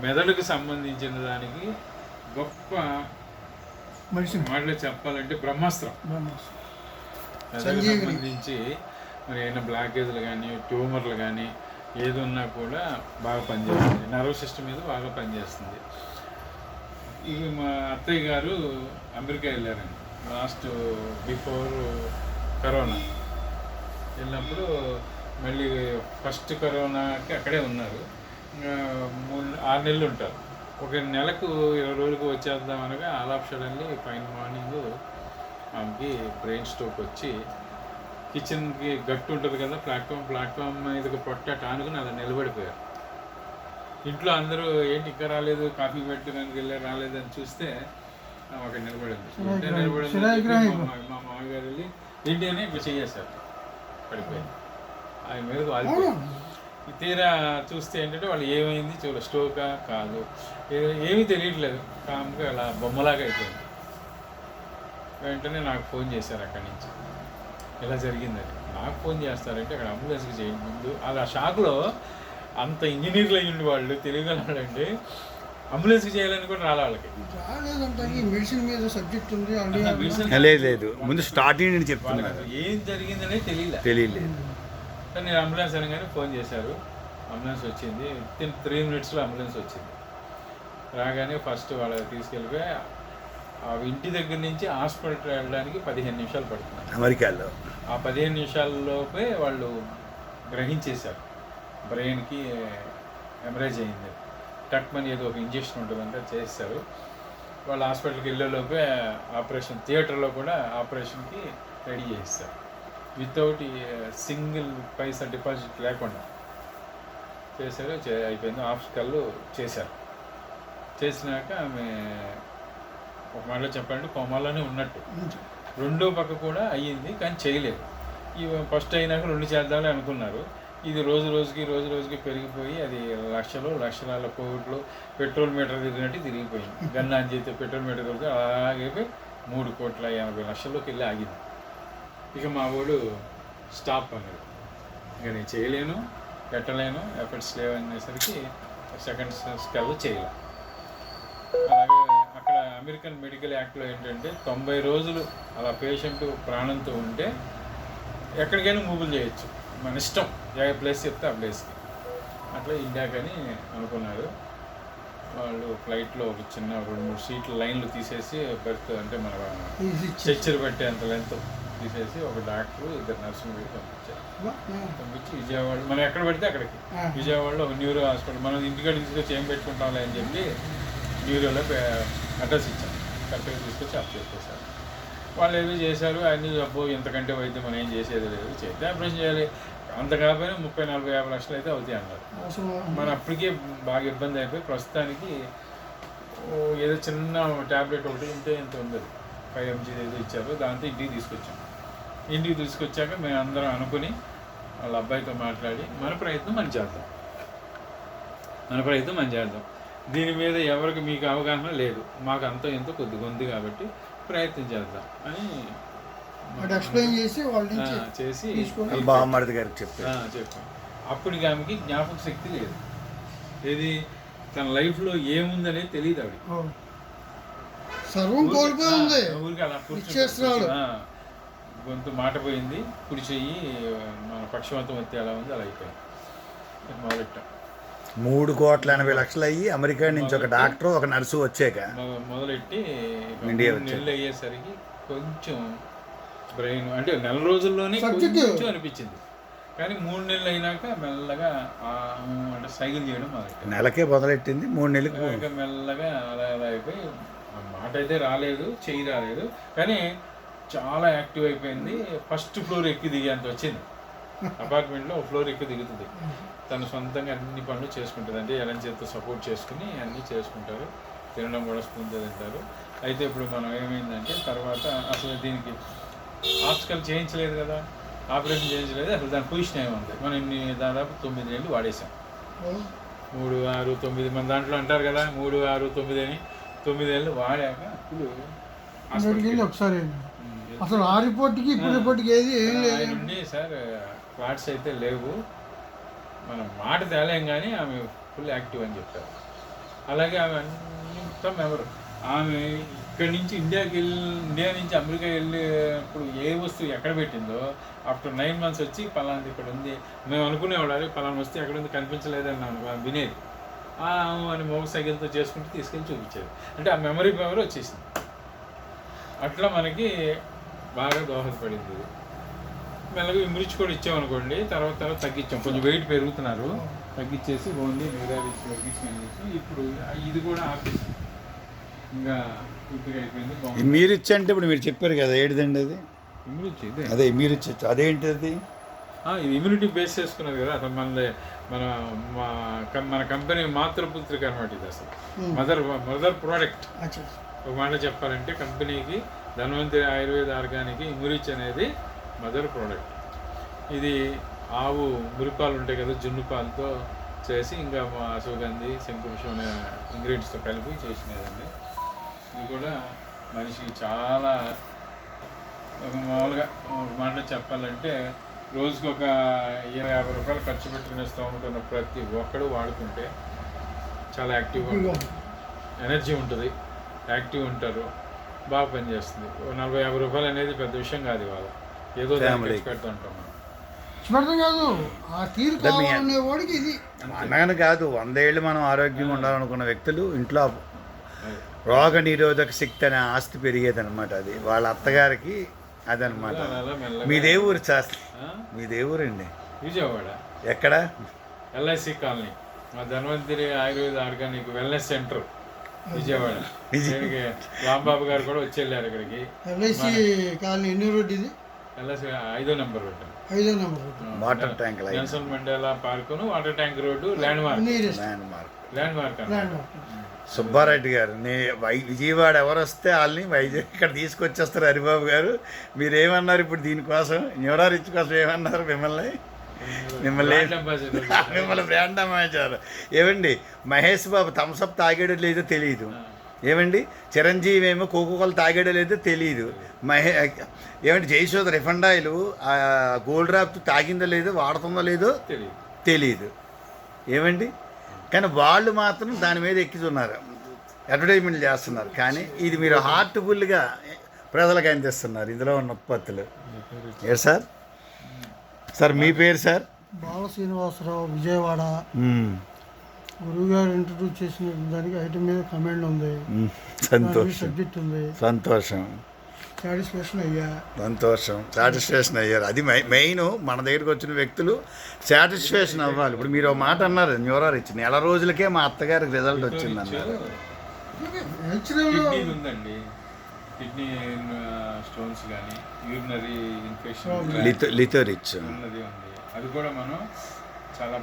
మెదడుకు సంబంధించిన దానికి గొప్ప మాటలు చెప్పాలంటే బ్రహ్మాస్త్రం. మెదడుకు సంబంధించి మరి ఏమైనా బ్లాకేజ్లు కానీ ట్యూమర్లు కానీ ఏది ఉన్నా కూడా బాగా పనిచేస్తుంది. నర్వ్ సిస్టమ్ మీద బాగా పనిచేస్తుంది. ఇవి మా అత్తయ్య గారు అమెరికా వెళ్ళారండి లాస్ట్ బిఫోర్ కరోనా. వెళ్ళినప్పుడు మళ్ళీ ఫస్ట్ కరోనాకి అక్కడే ఉన్నారు. 6 నెలలు ఉంటారు. ఒక నెలకు 20 రోజులకు వచ్చేద్దాం అనగా all of suddenly fine morning ఆమెకి బ్రెయిన్ స్ట్రోక్ వచ్చి కిచెన్కి గట్టు ఉంటుంది కదా ప్లాట్ఫామ్ మీదకి పొట్ట ఆనుకుని అలా నిలబడిపోయారు. ఇంట్లో అందరూ ఏంటి ఇంకా రాలేదు, కాఫీ పెట్టడానికి వెళ్ళారు, రాలేదని చూస్తే అక్కడ నిలబడింది. మా మామగారు వెళ్ళి ఏంటి అని ఇప్పుడు చేసేసారు, పడిపోయింది. ఆయన మీద వాలిపోయింది. తీరా చూస్తే ఏంటంటే వాళ్ళు ఏమైంది చూడ స్ట్రోకా కాదు ఏమీ తెలియట్లేదు, కామ్గా అలా బొమ్మలాగా అయిపోయింది. వెంటనే నాకు ఫోన్ చేశారు అక్కడి నుంచి, ఇలా జరిగిందని. నాకు ఫోన్ చేస్తారంటే అక్కడ అంబులెన్స్కి చేయండి ముందు. అలా షాక్లో అంత ఇంజనీర్లు అయ్యిండి వాళ్ళు తెలియగలండి, అంబులెన్స్కి చేయాలని కూడా రాలే వాళ్ళకి. మెడిసిన్ మీద సబ్జెక్ట్ ఉంది లేదు ముందు స్టార్టింగ్ నేను చెప్తున్నాను, ఏం జరిగిందనే తెలియలేదు. కానీ నేను అంబులెన్స్ అనగానే ఫోన్ చేశారు. అంబులెన్స్ వచ్చింది. 3 minutesలో అంబులెన్స్ వచ్చింది. రాగానే ఫస్ట్ వాళ్ళకి తీసుకెళ్ళిపోయి ఆ ఇంటి దగ్గర నుంచి హాస్పిటల్ వెళ్ళడానికి 15 నిమిషాలు పడుతుంది అమెరికాలో. ఆ 15 నిమిషాల్లోపే వాళ్ళు గ్రహించేశారు బ్రెయిన్కి హెమరేజ్ అయింది. టక్మని ఏదో ఒక ఇంజెక్షన్ ఉంటుందంటే చేస్తారు. వాళ్ళు హాస్పిటల్కి వెళ్ళేలోపే ఆపరేషన్ థియేటర్లో కూడా ఆపరేషన్కి రెడీ చేస్తారు. వితౌట్ సింగిల్ పైసా డిపాజిట్ లేకుండా చేశారు. అయిపోయింది. హాస్పిటల్లో చేశారు. చేసినాక ఆమె ఒక మాటలో చెప్పాలంటే కోమాలోనే ఉన్నట్టు. రెండో పక్క కూడా అయ్యింది కానీ చేయలేదు. ఇవి ఫస్ట్ అయినాక 2 చేద్దామని అనుకున్నారు. ఇది రోజు రోజుకి పెరిగిపోయి అది లక్షల కోట్లు పెట్రోల్ మీటర్ తిరిగినట్టు తిరిగిపోయింది. గన్నా అని చేస్తే పెట్రోల్ మీటర్ తిరిగితే అలాగే 3,80,00,000 వెళ్ళి ఆగింది. ఇక మా వాడు స్టాప్ అన్నాడు. ఇక నేను చేయలేను, పెట్టలేను, ఎఫర్ట్స్ లేవనేసరికి సెకండ్ స్కెల్ చేయలే. అలాగే అక్కడ అమెరికన్ మెడికల్ యాక్ట్లో ఏంటంటే 90 రోజులు అలా పేషెంట్ ప్రాణంతో ఉంటే ఎక్కడికైనా మూవ్లు చేయొచ్చు, మన ఇష్టం. ఏ ప్లేస్ చెప్తే ఆ ప్లేస్కి. అట్లా ఇండియాకని అనుకున్నారు వాళ్ళు. ఫ్లైట్లో ఒక చిన్న 2-3 సీట్ల లైన్లు తీసేసి బెర్త్ అంటే మన స్ట్రెచ్చర్ పెట్టేంత లెంత్ తీసేసి ఒక డాక్టరు 2 నర్సులు పెట్టి పంపించి విజయవాడ, మనం ఎక్కడ పెడితే అక్కడికి, విజయవాడలో ఒక న్యూరో హాస్పిటల్, మనం ఇంటికాడ తీసుకొచ్చి ఏం పెట్టుకుంటాంలే అని చెప్పి న్యూరోలో అడ్రస్ ఇచ్చాం. కరెక్ట్గా తీసుకొచ్చి అప్ చెప్పేశారు. వాళ్ళు ఏదో చేశారు. అన్నీ అబ్బో ఇంతకంటే వైద్యం మనం ఏం చేసేది లేదు, చేస్తే ఆపరేషన్ చేయాలి, అంత కాకపోయినా 30-40-50 లక్షలు అయితే అవుతాయి అన్నారు. మనం అప్పటికే బాగా ఇబ్బంది అయిపోయి ప్రస్తుతానికి ఏదో చిన్న ట్యాబ్లెట్ ఒకటి ఉంటే ఎంత ఉంది 5 mg ఏదో ఇచ్చారు, దాంతో ఇంటికి తీసుకొచ్చాం. ఇంటికి తీసుకొచ్చాక మేము అందరం అనుకుని వాళ్ళ అబ్బాయితో మాట్లాడి మన ప్రయత్నం మనం చేద్దాం. దీని మీద ఎవరికి మీకు అవగాహన లేదు, మాకు అంత ఎంతో కొద్దిగా ఉంది కాబట్టి ప్రయత్నం చేద్దాం అని చేసి బామ్మర్ది గారికి చెప్పాను. అప్పటికి ఆమెకి జ్ఞాపక శక్తి లేదు. ఏది తన లైఫ్లో ఏముందనేది తెలియదు. ఊరికి అలా గొంతు మాట పోయింది, కుడి చెయ్యి మన పక్షవాతం వచ్చి అలా ఉంది, అలా అయిపోయింది. మొదలెట్టాం. 3,80,00,000 అయ్యి అమెరికా నుంచి ఒక డాక్టర్ ఒక నర్సు వచ్చాక మొదలెట్టి 3 నెలలు అయ్యేసరికి కొంచెం బ్రెయిన్ అంటే 4 రోజుల్లోనే కొంచెం అనిపించింది. కానీ 3 నెలలు అయినాక మెల్లగా అంటే సైకిల్ చేయడం మొదలెట్టాను. నెలకే మొదలెట్టింది, 3 నెలలకు మెల్లగా అలా అయిపోయి మాట అయితే రాలేదు, చెయ్యి రాలేదు, కానీ చాలా యాక్టివ్ అయిపోయింది. ఫస్ట్ ఫ్లోర్ ఎక్కి దిగేంత వచ్చింది. అపార్ట్మెంట్లో ఒక ఫ్లోర్ ఎక్కి దిగుతుంది. తను సొంతంగా అన్ని పనులు చేసుకుంటుంది. అంటే ఎలాంటి చేతితో సపోర్ట్ చేసుకుని అన్నీ చేసుకుంటారు. తినడం కూడా స్పూన్తో తింటారు. అయితే ఇప్పుడు మనం ఏమైందంటే తర్వాత అసలు దీనికి హాస్పిటల్ చేయించలేదు కదా, ఆపరేషన్ చేయించలేదు, అసలు దాని పొజిషన్ ఏముంది. మనం దాదాపు 9 నెలలు వాడేసాం. 3, 6, 9 మన దాంట్లో అంటారు కదా 3, 6, 9 అని. 9 నెలలు వాడాక ఇప్పుడు ఒకసారి అసలు ఆ రిపోర్ట్కి ఇప్పుడు రిపోర్ట్కి ఏది సార్ ఫ్లాట్స్ అయితే లేవు, మనం మాట తేలేం కానీ ఆమె ఫుల్ యాక్టివ్ అని చెప్పారు. అలాగే ఆమె అంతా మెమరు. ఆమె ఇక్కడి నుంచి ఇండియా నుంచి అమెరికా వెళ్ళేప్పుడు ఏ వస్తువు ఎక్కడ పెట్టిందో ఆఫ్టర్ 9 months వచ్చి పలాంది ఇక్కడ ఉంది, మేము అనుకునేవాళ్ళు పలానా వస్తువు ఎక్కడ ఉంది కనిపించలేదని వినేది. అని మోగ సైకిల్తో చేసుకుంటూ తీసుకెళ్ళి చూపించేది. అంటే ఆ మెమరీ పవర్ వచ్చేసింది. అట్లా మనకి బాగా దోహదపడింది. ఇది మెల్లగా ఇమ్రిచ్ కూడా ఇచ్చామనుకోండి, తర్వాత తగ్గించాం. కొంచెం వెయిట్ పెరుగుతున్నారు, తగ్గించేసి ఓన్లీ నిరారిచ్ తగ్గించి ఇప్పుడు ఇది కూడా ఆపేసి ఇంకా పూర్తిగా అయిపోయింది. మీరు ఇచ్చి అంటే ఇప్పుడు మీరు చెప్పారు కదా, ఏడిదండి అది? ఇమ్యూనిటీ ఇదే, అదే మీరు ఇచ్చి అదేంటి అది? ఇది ఇమ్యూనిటీ బేస్ చేసుకున్నది కదా. అసలు మన కంపెనీ మాతృపుత్రిక అనమాట ఇది. అసలు మదర్ ప్రోడక్ట్. ఒక మాట చెప్పాలంటే కంపెనీకి ధన్వంతరి ఆయుర్వేద ఆర్గానిక్ ఇమ్యూరిచ్ అనేది మదర్ ప్రోడక్ట్. ఇది ఆవు మురిపాలు ఉంటాయి కదా, జున్ను పాలతో చేసి ఇంకా సుగంధి శంకుపుష్పం అనే ఇంగ్రీడియంట్స్తో కలిపి చేసినదండి. ఇది కూడా మనిషికి చాలా మామూలుగా ఒక మాట చెప్పాలంటే రోజుకి ఒక 20-50 రూపాయలు ఖర్చు పెట్టుకునే స్తోమత ఉన్న ప్రతి ఒక్కడు వాడుకుంటే చాలా యాక్టివ్గా ఉంటుంది, ఎనర్జీ ఉంటుంది, యాక్టివ్ ఉంటారు, బాగా పనిచేస్తుంది. 40-50 రూపాయలు అనేది పెద్ద విషయం కాదు. ఇవాళ ఏదో ఖర్చు పెడుతుంటాం మనం. కాదు ఆ తీరు కావాలనే వాడికి ఇది అనగానే కాదు. 100 ఏళ్ళు మనం ఆరోగ్యంగా ఉండాలనుకున్న వ్యక్తులు ఇంట్లో రోగ నిరోధక శక్తి అనే ఆస్తి పెరిగేది అనమాట. అది వాళ్ళ అత్తగారికి అదనమాట. మీ దేవురు శాస్త్రి, మీ దేవురండి విజయవాడ. ఎక్కడ? ఎల్ఐసి కాలనీ, మా Dhanvantari Ayurveda organic wellness centre Vijayawada. Rambabu గారు కూడా వచ్చి వెళ్ళారు ఇక్కడికి. ఎల్ఐసి కాలనీ ఎన్ని రోడ్డు ఇది? ఎల్ఐసి 5వ నెంబర్ రోడ్డు, 5వ number water tank, Nelson Mandela park, water tank road, landmark. Subbareddy గారు, విజయవాడ ఎవరు వస్తే వాళ్ళని వైజాగ్ ఇక్కడ తీసుకొచ్చేస్తారు. హరిబాబు గారు మీరేమన్నారు ఇప్పుడు దీనికోసం, న్యూరారిచ్ కోసం ఏమన్నారు? మిమ్మల్ని బ్రాండ్ అమ్మాయించారు. ఏమండి, మహేష్ బాబు థమ్స్అప్ తాగాడో లేదో తెలియదు. ఏమండి, చిరంజీవి ఏమో కోకోకోల తాగాడో లేదో తెలియదు. ఏమండి, జయశోధ రిఫండ్ ఆయిల్ గోల్డ్ డ్రాప్ తాగిందో లేదో, వాడుతుందో లేదో తెలియదు. ఏమండి, కానీ వాళ్ళు మాత్రం దాని మీద ఎక్కిస్తున్నారు, అడ్వర్టైజ్మెంట్లు చేస్తున్నారు. కానీ ఇది మీరు హార్ట్ఫుల్గా ప్రజలకు అందిస్తున్నారు ఇందులో ఉన్న ఉత్పత్తులు. ఏ సార్? సార్ మీ పేరు సార్? బాల శ్రీనివాసరావు, విజయవాడ. గురువుగారు ఇంట్రడ్యూస్ చేసిన దానికి ఐటమ్ మీద కమెంట్ ఉంది, సంతోషం, సబ్జెక్ట్ ఉంది. సంతోషం, సాటిస్ఫాక్షన్ అయ్యా. సంతోషం, సాటిస్ఫాక్షన్ అయ్యారు. అది మెయిన్. మన దగ్గరికి వచ్చిన వ్యక్తులు సాటిస్ఫాక్షన్ అవ్వాలి. ఇప్పుడు మీరు ఒక మాట అన్నారు, న్యూరారిచ్ నెల రోజులకే మా అత్తగారికి రిజల్ట్ వచ్చింది అన్నారు. కిడ్నీ ఉందండి, కిడ్నీ స్టోన్స్ కానీ యూరినరీ ఇన్ఫెక్షన్ లిథోరిచ్ ఉన్నది ఉంది. అది కూడా మనం చాలా